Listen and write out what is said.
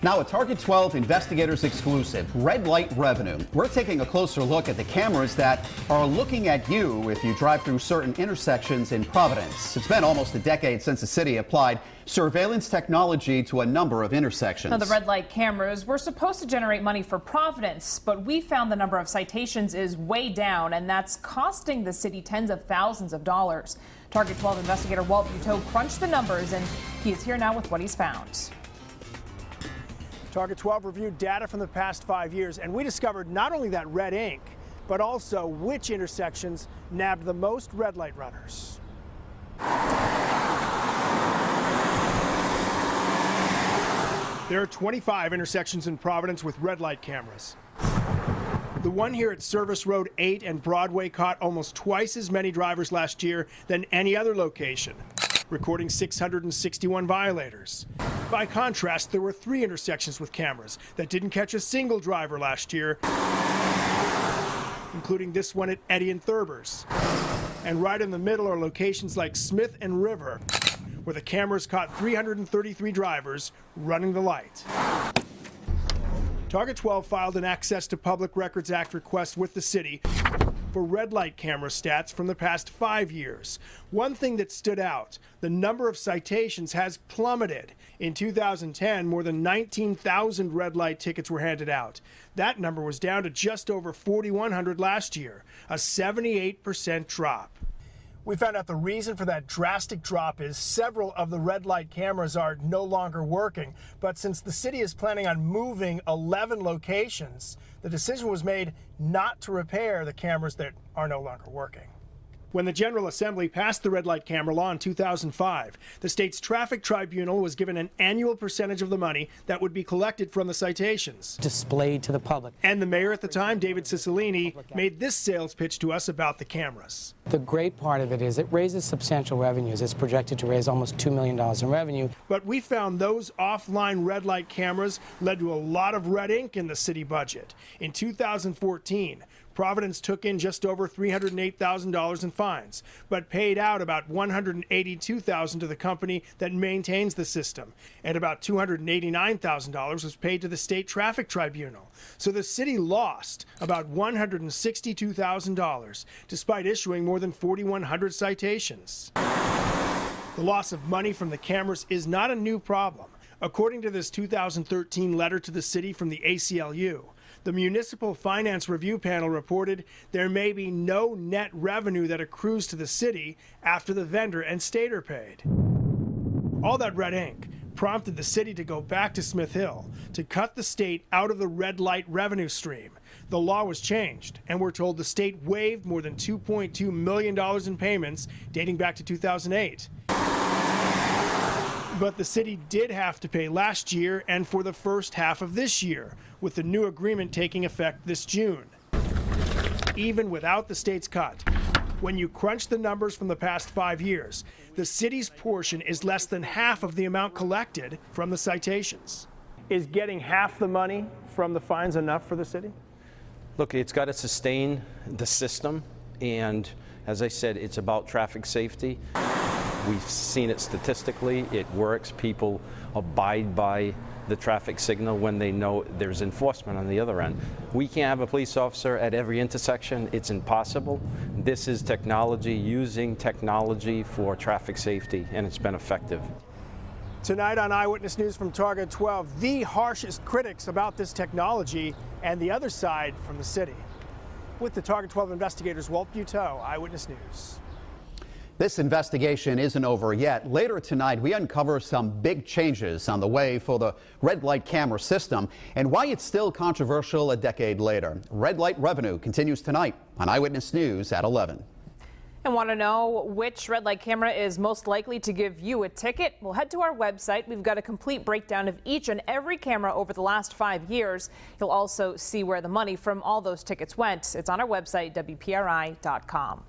Now, a Target 12 Investigators exclusive, red light revenue. We're taking a closer look at the cameras that are looking at you if you drive through certain intersections in Providence. It's been almost a decade since the city applied surveillance technology to a number of intersections. Now, the red light cameras were supposed to generate money for Providence, but we found the number of citations is way down, and that's costing the city tens of thousands of dollars. Target 12 investigator Walt Buteau crunched the numbers, and he is here now with what he's found. Target 12 reviewed data from the past 5 years, and we discovered not only that red ink, but also which intersections nabbed the most red light runners. There are 25 intersections in Providence with red light cameras. The one here at Service Road 8 and Broadway caught almost twice as many drivers last year than any other location, recording 661 violators. By contrast, there were 3 intersections with cameras that didn't catch a single driver last year, including this one at Eddy and Thurber's. And right in the middle are locations like Smith and River, where the cameras caught 333 drivers running the light. Target 12 filed an Access to Public Records Act request with the city for red light camera stats from the past 5 years. One thing that stood out, the number of citations has plummeted. In 2010, more than 19,000 red light tickets were handed out. That number was down to just over 4,100 last year, a 78% drop. We found out the reason for that drastic drop is several of the red light cameras are no longer working. But since the city is planning on moving 11 locations, the decision was made not to repair the cameras that are no longer working. When the General Assembly passed the red light camera law in 2005, the state's traffic tribunal was given an annual percentage of the money that would be collected from the citations. Displayed to the public. And the mayor at the time, David Cicilline, made this sales pitch to us about the cameras. The great part of it is it raises substantial revenues. It's projected to raise almost $2 million in revenue. But we found those offline red light cameras led to a lot of red ink in the city budget. In 2014, Providence took in just over $308,000 in fines, but paid out about $182,000 to the company that maintains the system, and about $289,000 was paid to the state traffic tribunal. So the city lost about $162,000, despite issuing more than 4,100 citations. The loss of money from the cameras is not a new problem. According to this 2013 letter to the city from the ACLU, the Municipal Finance Review Panel reported there may be no net revenue that accrues to the city after the vendor and state are paid. All that red ink prompted the city to go back to Smith Hill to cut the state out of the red light revenue stream. The law was changed, and we're told the state waived more than $2.2 million in payments dating back to 2008. But the city did have to pay last year and for the first half of this year, with the new agreement taking effect this June. Even without the state's cut, when you crunch the numbers from the past 5 years, the city's portion is less than half of the amount collected from the citations. Is getting half the money from the fines enough for the city? Look, it's got to sustain the system, and as I said, it's about traffic safety. We've seen it statistically. It works. People abide by the traffic signal when they know there's enforcement on the other end. We can't have a police officer at every intersection. It's impossible. This is technology, using technology for traffic safety, and it's been effective. Tonight on Eyewitness News from Target 12, the harshest critics about this technology and the other side from the city. With the Target 12 investigators, Walt Buteau, Eyewitness News. This investigation isn't over yet. Later tonight, we uncover some big changes on the way for the red light camera system and why it's still controversial a decade later. Red light revenue continues tonight on Eyewitness News at 11. And want to know which red light camera is most likely to give you a ticket? Well, head to our website. We've got a complete breakdown of each and every camera over the last 5 years. You'll also see where the money from all those tickets went. It's on our website, WPRI.com.